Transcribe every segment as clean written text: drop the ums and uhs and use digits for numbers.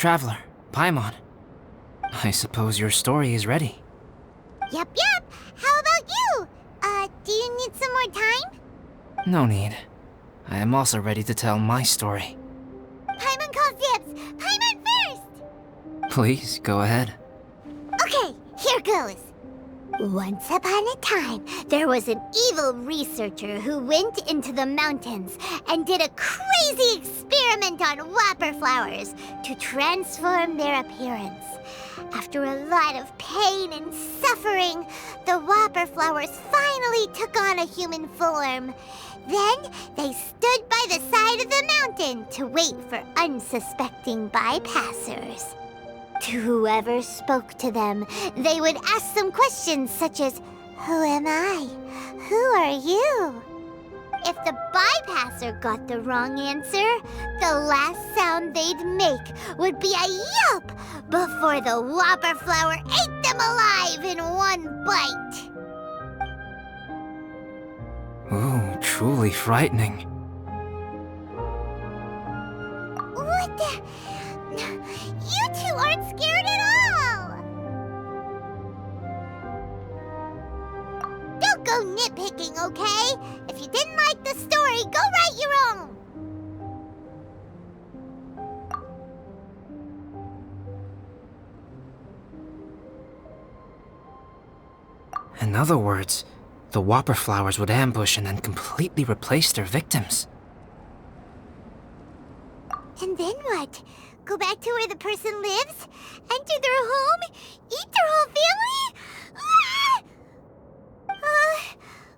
traveler, Paimon. I suppose your story is ready. Yep. How about you? Do you need some more time? No need. I am also ready to tell my story. Paimon calls dibs! Paimon first! Please, go ahead. Okay, here goes. Once upon a time, there was an evil researcher who went into the mountains and did a crazy experiment on whopper flowers to transform their appearance. After a lot of pain and suffering, the whopper flowers finally took on a human form. Then they stood by the side of the mountain to wait for unsuspecting bypassers. To whoever spoke to them, they would ask some questions such as, "Who am I? Who are you?" If the bypasser got the wrong answer, the last sound they'd make would be a yelp before the whopper flower ate them alive in one bite. Ooh, truly frightening. What the? You two aren't scared at all! Don't go nitpicking, okay? If you didn't like the story, go write your own! In other words, the whopper flowers would ambush and then completely replace their victims. And then what? Go back to where the person lives? Enter their home? Eat their whole family?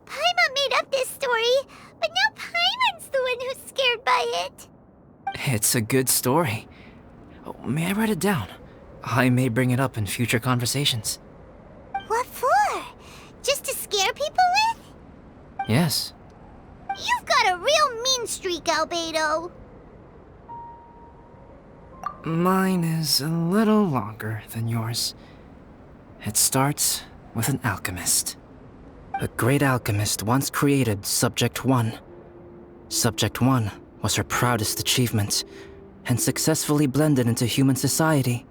Paimon made up this story, but now Paimon's the one who's scared by it. It's a good story. Oh, may I write it down? I may bring it up in future conversations. What for? Just to scare people with? Yes. You've got a real mean streak, Albedo. Mine is a little longer than yours. It starts with an alchemist. A great alchemist once created Subject 1. Subject 1 was her proudest achievement, and successfully blended into human society.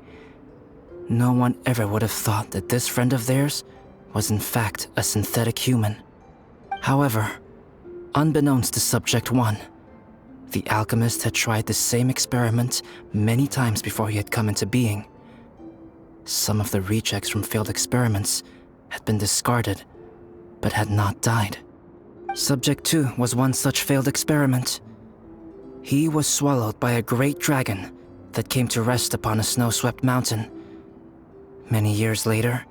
No one ever would have thought that this friend of theirs was in fact a synthetic human. However, unbeknownst to Subject 1, the alchemist had tried the same experiment many times before he had come into being. Some of the rejects from failed experiments had been discarded, but had not died. Subject 2 was one such failed experiment. He was swallowed by a great dragon that came to rest upon a snow-swept mountain. Many years later,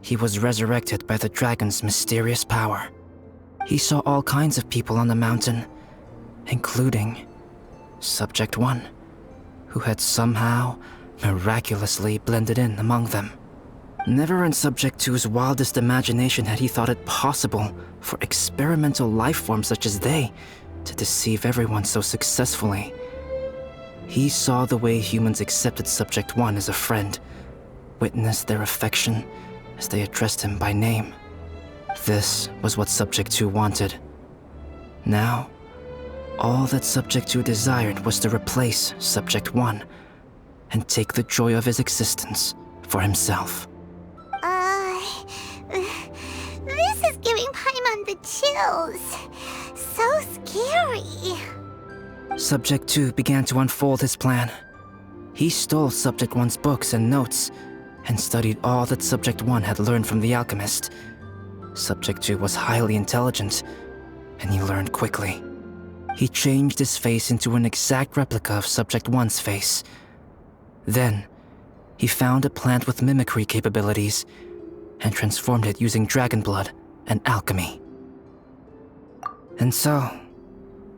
he was resurrected by the dragon's mysterious power. He saw all kinds of people on the mountain, including Subject 1, who had somehow miraculously blended in among them. Never in Subject 2's wildest imagination had he thought it possible for experimental life forms such as they to deceive everyone so successfully. He saw the way humans accepted Subject 1 as a friend, witnessed their affection as they addressed him by name. This was what Subject 2 wanted. Now, all that Subject 2 desired was to replace Subject 1 and take the joy of his existence for himself. This is giving Paimon the chills. So scary. Subject 2 began to unfold his plan. He stole Subject 1's books and notes and studied all that Subject 1 had learned from the alchemist. Subject 2 was highly intelligent, and he learned quickly. He changed his face into an exact replica of Subject 1's face. Then, he found a plant with mimicry capabilities and transformed it using dragon blood and alchemy. And so,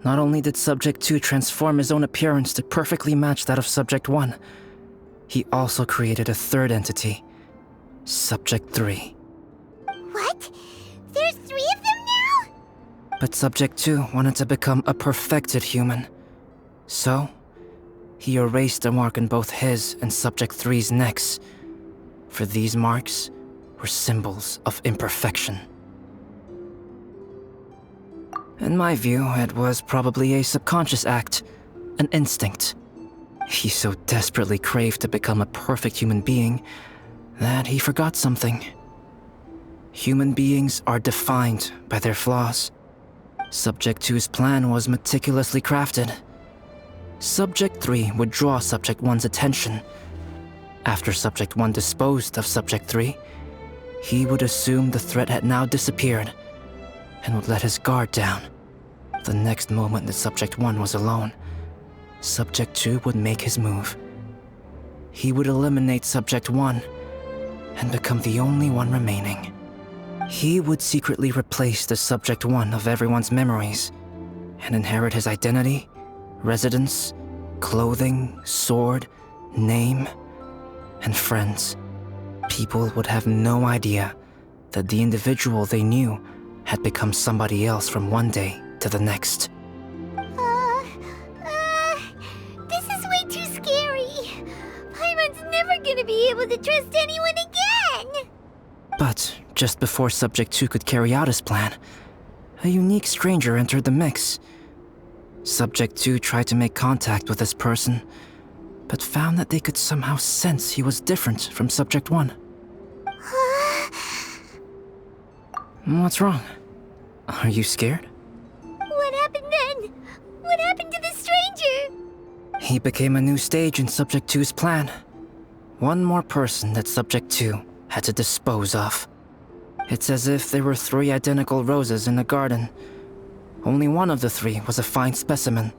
not only did Subject 2 transform his own appearance to perfectly match that of Subject 1, he also created a third entity, Subject 3. What? There's 3 of them now? But Subject 2 wanted to become a perfected human. So, he erased a mark on both his and Subject 3's necks. For these marks were symbols of imperfection. In my view, it was probably a subconscious act, an instinct. He so desperately craved to become a perfect human being that he forgot something. Human beings are defined by their flaws. Subject 2's plan was meticulously crafted. Subject 3 would draw Subject 1's attention. After Subject 1 disposed of Subject 3, he would assume the threat had now disappeared and would let his guard down. The next moment that Subject 1 was alone, Subject 2 would make his move. He would eliminate Subject 1 and become the only one remaining. He would secretly replace the Subject 1 of everyone's memories and inherit his identity, residence, clothing, sword, name, and friends. People would have no idea that the individual they knew had become somebody else from one day to the next. This is way too scary. Paimon's never gonna be able to trust anyone again. But just before Subject 2 could carry out his plan, a unique stranger entered the mix. Subject 2 tried to make contact with this person, but found that they could somehow sense he was different from Subject 1. What's wrong? Are you scared? What happened then? What happened to the stranger? He became a new stage in Subject 2's plan. One more person that Subject 2 had to dispose of. It's as if there were 3 identical roses in a garden. Only one of the 3 was a fine specimen,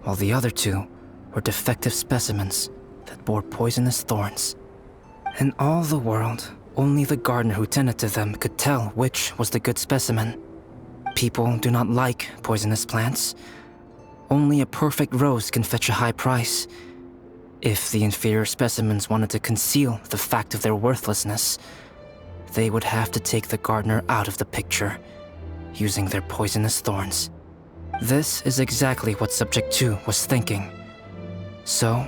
while the other 2 were defective specimens that bore poisonous thorns. In all the world, only the gardener who tended to them could tell which was the good specimen. People do not like poisonous plants. Only a perfect rose can fetch a high price. If the inferior specimens wanted to conceal the fact of their worthlessness, they would have to take the gardener out of the picture, using their poisonous thorns. This is exactly what Subject 2 was thinking. So,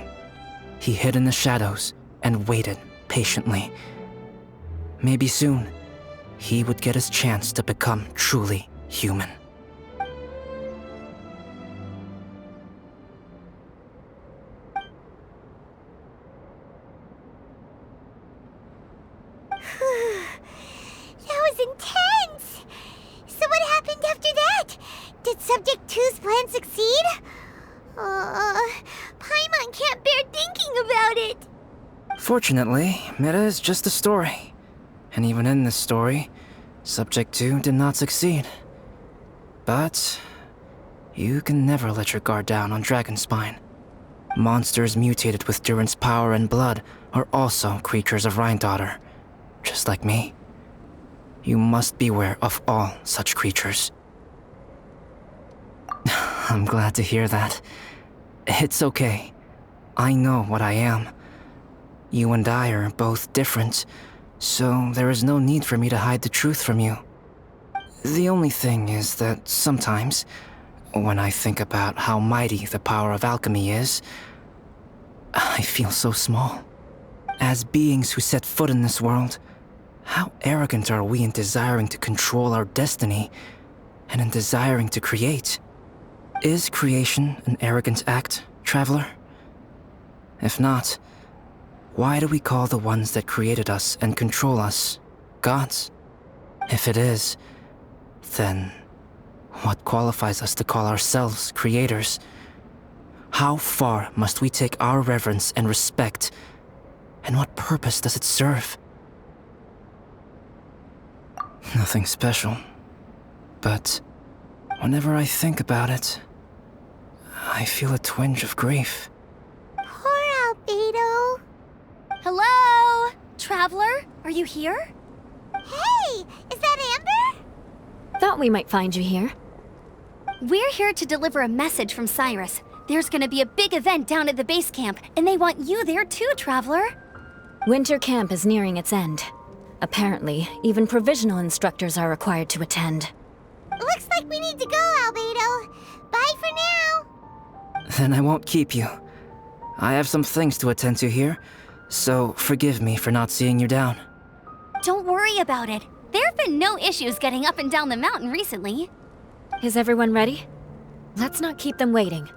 he hid in the shadows and waited patiently. Maybe soon, he would get his chance to become truly human. That was intense! So what happened after that? Did Subject 2's plan succeed? Paimon can't bear thinking about it. Fortunately, it is just a story. And even in this story, Subject 2 did not succeed. But you can never let your guard down on Dragonspine. Monsters mutated with Durin's power and blood are also creatures of Rhine-Daughter, just like me. You must beware of all such creatures. I'm glad to hear that. It's okay. I know what I am. You and I are both different, so there is no need for me to hide the truth from you. The only thing is that sometimes, when I think about how mighty the power of alchemy is, I feel so small. As beings who set foot in this world, how arrogant are we in desiring to control our destiny and in desiring to create? Is creation an arrogant act, traveler? If not, why do we call the ones that created us and control us gods? If it is, then what qualifies us to call ourselves creators? How far must we take our reverence and respect, and what purpose does it serve? Nothing special, but whenever I think about it, I feel a twinge of grief. Poor Albedo. Hello? Traveler, are you here? Hey, is that Amber? Thought we might find you here. We're here to deliver a message from Cyrus. There's gonna be a big event down at the base camp, and they want you there too, Traveler. Winter camp is nearing its end. Apparently, even provisional instructors are required to attend. Looks like we need to go, Albedo. Bye for now. Then I won't keep you. I have some things to attend to here, so forgive me for not seeing you down. Don't worry about it. There have been no issues getting up and down the mountain recently. Is everyone ready? Let's not keep them waiting.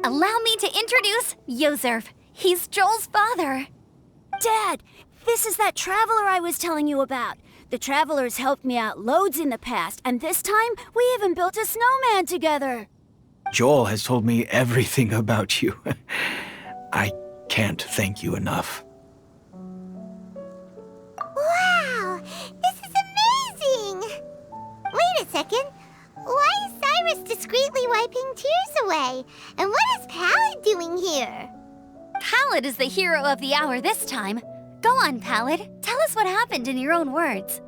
Allow me to introduce Yozerv. He's Joel's father. Dad, this is that traveler I was telling you about. The traveler's helped me out loads in the past, and this time we even built a snowman together. Joel has told me everything about you. I can't thank you enough. Wow, this is amazing! Wait a second. Why is Cyrus discreetly wiping tears away? And what is Pallid doing here? Pallid is the hero of the hour this time. Go on, Pallid. Tell us what happened in your own words.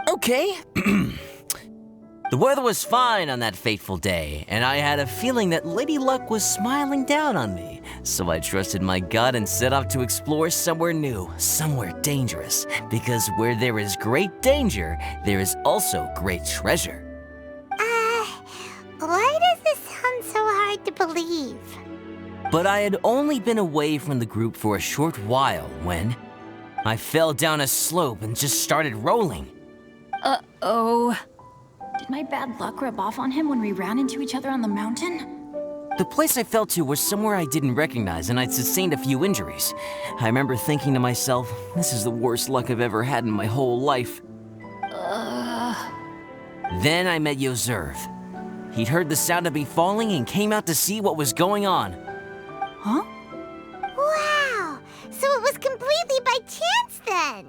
Okay. The weather was fine on that fateful day, and I had a feeling that Lady Luck was smiling down on me. So I trusted my gut and set off to explore somewhere new, somewhere dangerous. Because where there is great danger, there is also great treasure. Why does this sound so hard to believe? But I had only been away from the group for a short while when I fell down a slope and just started rolling. Uh-oh. Did my bad luck rub off on him when we ran into each other on the mountain? The place I fell to was somewhere I didn't recognize, and I'd sustained a few injuries. I remember thinking to myself, this is the worst luck I've ever had in my whole life. Then I met Yozerv. He'd heard the sound of me falling and came out to see what was going on. Huh? Wow, so it was completely by chance then.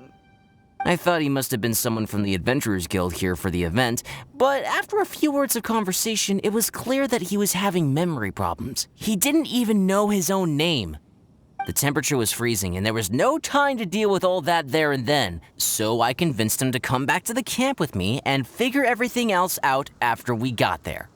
I thought he must have been someone from the Adventurers Guild here for the event, but after a few words of conversation, it was clear that he was having memory problems. He didn't even know his own name. The temperature was freezing, and there was no time to deal with all that there and then, so I convinced him to come back to the camp with me and figure everything else out after we got there.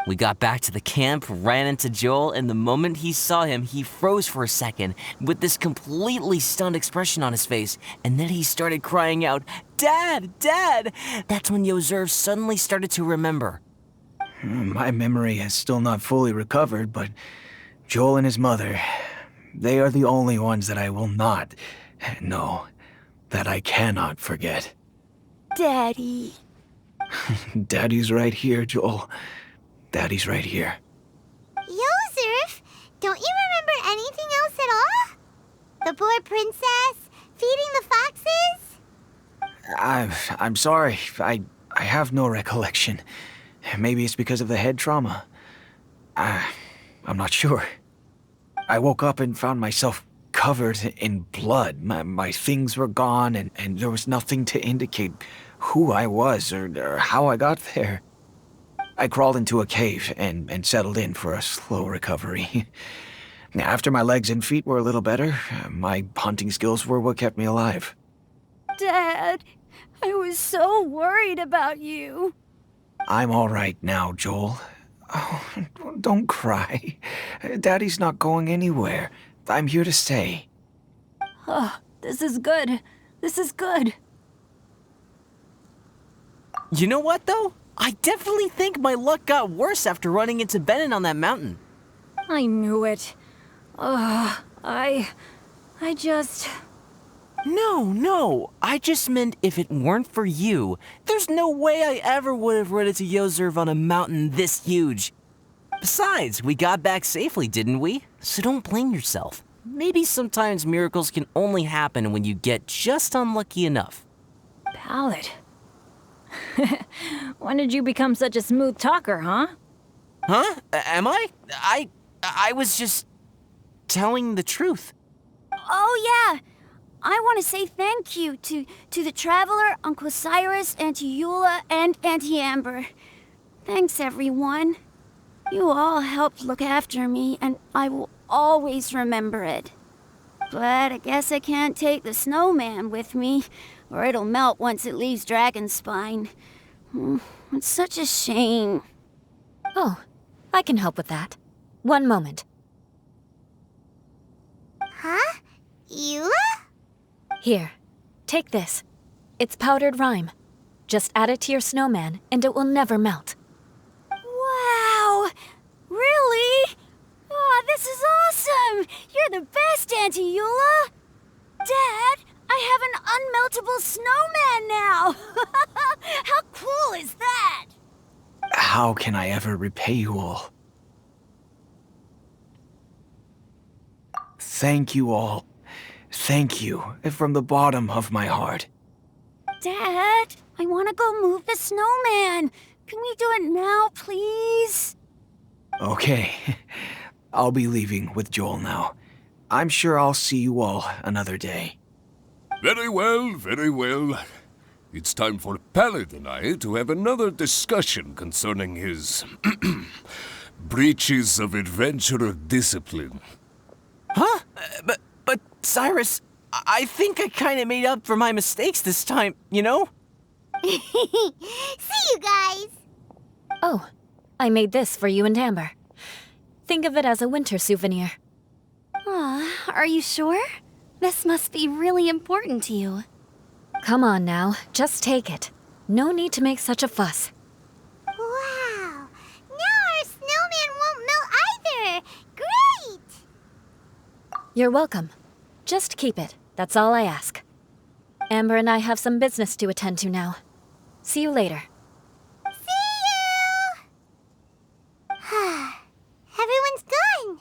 We got back to the camp, ran into Joel, and the moment he saw him, he froze for a second with this completely stunned expression on his face, and then he started crying out, "Dad! Dad!" That's when Yozerv suddenly started to remember. My memory has still not fully recovered, but Joel and his mother, they are the only ones that I will not, no, that I cannot forget. Daddy. Daddy's right here, Joel. Daddy's right here. Yozerv, don't you remember anything else at all? The poor princess, feeding the foxes? I'm sorry. I have no recollection. Maybe it's because of the head trauma. I'm not sure. I woke up and found myself covered in blood. My things were gone, and there was nothing to indicate who I was or how I got there. I crawled into a cave and settled in for a slow recovery. After my legs and feet were a little better, my hunting skills were what kept me alive. Dad, I was so worried about you. I'm all right now, Joel. Oh, don't cry. Daddy's not going anywhere. I'm here to stay. Oh, this is good. This is good. You know what, though? I definitely think my luck got worse after running into Benin on that mountain. I knew it. I just... No. I just meant if it weren't for you, there's no way I ever would have run into Yozerv on a mountain this huge. Besides, we got back safely, didn't we? So don't blame yourself. Maybe sometimes miracles can only happen when you get just unlucky enough. Pallid. When did you become such a smooth talker, huh? Huh? Am I? I was just telling the truth. Oh, yeah. I want to say thank you to the Traveler, Uncle Cyrus, Auntie Eula, and Auntie Amber. Thanks, everyone. You all helped look after me, and I will always remember it. But I guess I can't take the snowman with me, or it'll melt once it leaves Dragonspine. It's such a shame. Oh, I can help with that. One moment. Huh? Eula? Here, take this. It's powdered rime. Just add it to your snowman, and it will never melt. Wow! Really? Oh, this is awesome! You're the best, Auntie Eula! Dad, I have an unmeltable snowman now! How cool is that? How can I ever repay you all? thank you all. Thank you from the bottom of my heart. Dad, I want to go move the snowman. Can we do it now, please? Okay, I'll be leaving with Joel now. I'm sure I'll see you all another day. Very well, very well. It's time for Pallet and I to have another discussion concerning his breaches of adventurer discipline. Huh? But Cyrus, I think I kind of made up for my mistakes this time, you know? See you guys! Oh, I made this for you and Amber. Think of it as a winter souvenir. Aw, are you sure? This must be really important to you. Come on now, just take it. No need to make such a fuss. Wow! Now our snowman won't melt either! Great! You're welcome. Just keep it, that's all I ask. Amber and I have some business to attend to now. See you later. See you! Everyone's gone.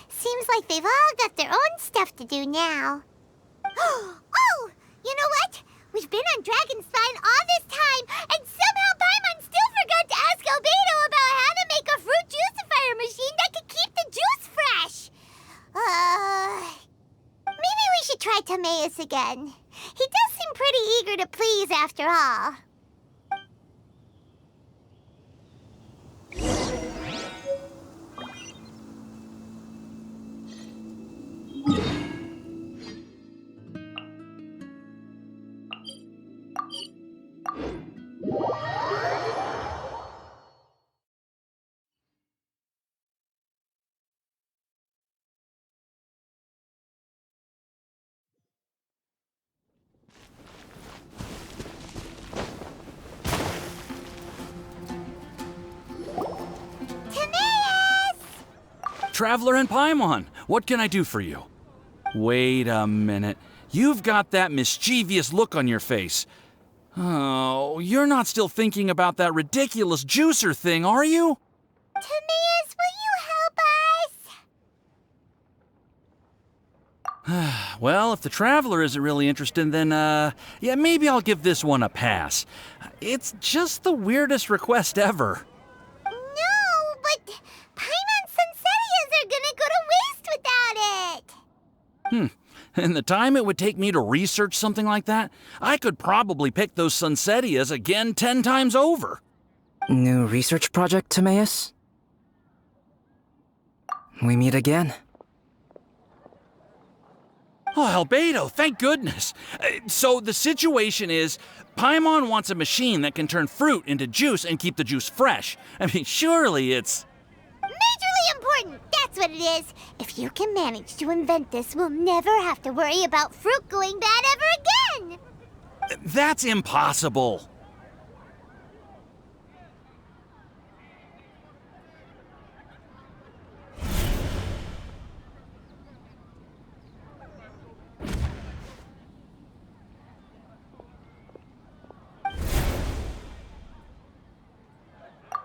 Seems like they've all got their own stuff to do now. Oh! You know what? We've been on Dragonspine all this time, and somehow Paimon still forgot to ask Albedo about how to make a fruit juicifier machine that could keep the juice fresh. Maybe we should try Timaeus again. He does seem pretty eager to please after all. Traveler and Paimon, what can I do for you? Wait a minute. You've got that mischievous look on your face. Oh, you're not still thinking about that ridiculous juicer thing, are you? Timaeus, will you help us? Well, if the Traveler isn't really interested, then, yeah, maybe I'll give this one a pass. It's just the weirdest request ever. No, but Paimon's Sunsettias are gonna go to waste without it. And the time it would take me to research something like that, I could probably pick those Sunsettias again 10 times over. New research project, Timaeus? We meet again. Oh, Albedo, thank goodness. So the situation is, Paimon wants a machine that can turn fruit into juice and keep the juice fresh. I mean, surely it's... Majorly important, that's what it is. If you can manage to invent this, we'll never have to worry about fruit going bad ever again. That's impossible.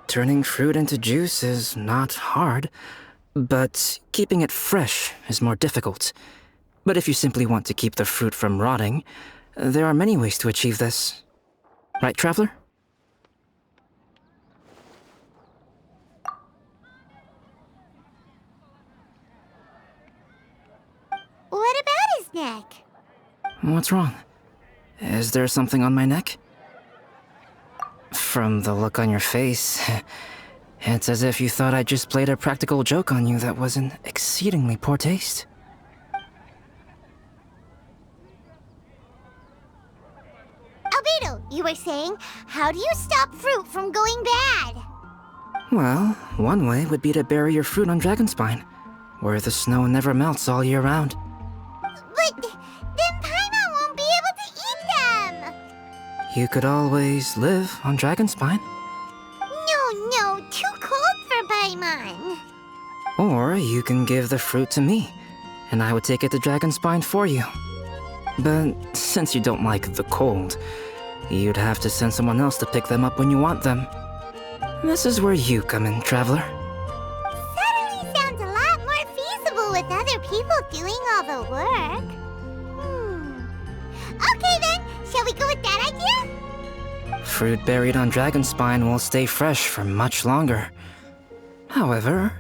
Turning fruit into juice is not hard, but keeping it fresh is more difficult. But if you simply want to keep the fruit from rotting, there are many ways to achieve this. Right, Traveler? What about his neck? What's wrong? Is there something on my neck? From the look on your face, it's as if you thought I just played a practical joke on you that was in exceedingly poor taste. Albedo, you were saying, how do you stop fruit from going bad? Well, one way would be to bury your fruit on Dragonspine, where the snow never melts all year round. But then Paimon won't be able to eat them! You could always live on Dragonspine. No, too cold for Paimon. Or you can give the fruit to me, and I would take it to Dragonspine for you. But since you don't like the cold, you'd have to send someone else to pick them up when you want them. This is where you come in, Traveler. Suddenly sounds a lot more feasible people doing all the work. Okay then, shall we go with that idea? Fruit buried on Dragonspine will stay fresh for much longer. However,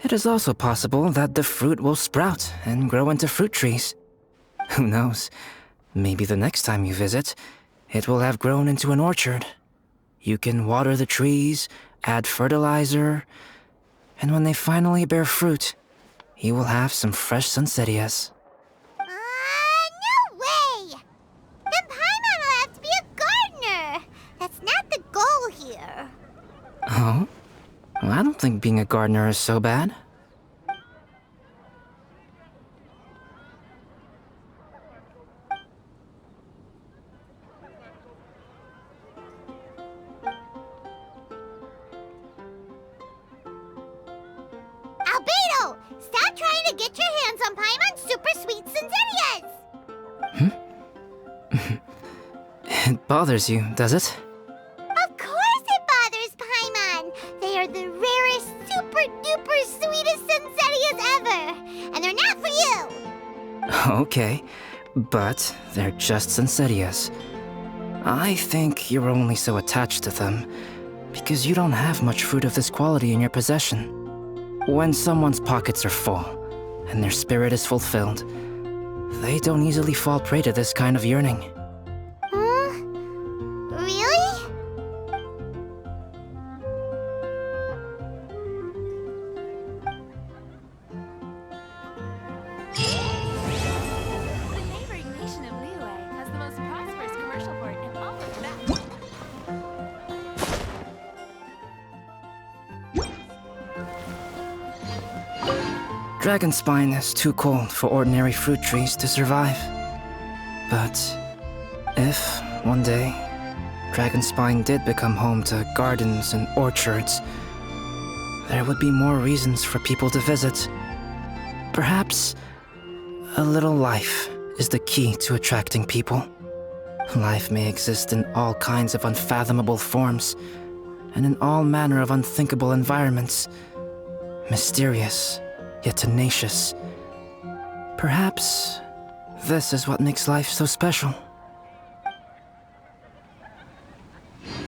it is also possible that the fruit will sprout and grow into fruit trees. Who knows? Maybe the next time you visit, it will have grown into an orchard. You can water the trees, add fertilizer, and when they finally bear fruit, you will have some fresh sunsettias. No way! Then Paimon will have to be a gardener. That's not the goal here. Oh? Well, I don't think being a gardener is so bad. Albedo! Stop trying to get your hands on Paimon's super sweet Sunsettias! It bothers you, does it? Of course it bothers Paimon! They are the rarest, super duper sweetest Sunsettias ever! And they're not for you! Okay, but they're just Sunsettias. I think you're only so attached to them because you don't have much fruit of this quality in your possession. When someone's pockets are full and their spirit is fulfilled, they don't easily fall prey to this kind of yearning. Really? The neighboring nation of Liyue has the most prosperous commercial port in all of that. Dragonspine is too cold for ordinary fruit trees to survive. But if, one day, Dragonspine did become home to gardens and orchards, there would be more reasons for people to visit. Perhaps a little life is the key to attracting people. Life may exist in all kinds of unfathomable forms, and in all manner of unthinkable environments. Mysterious, yet tenacious. Perhaps this is what makes life so special.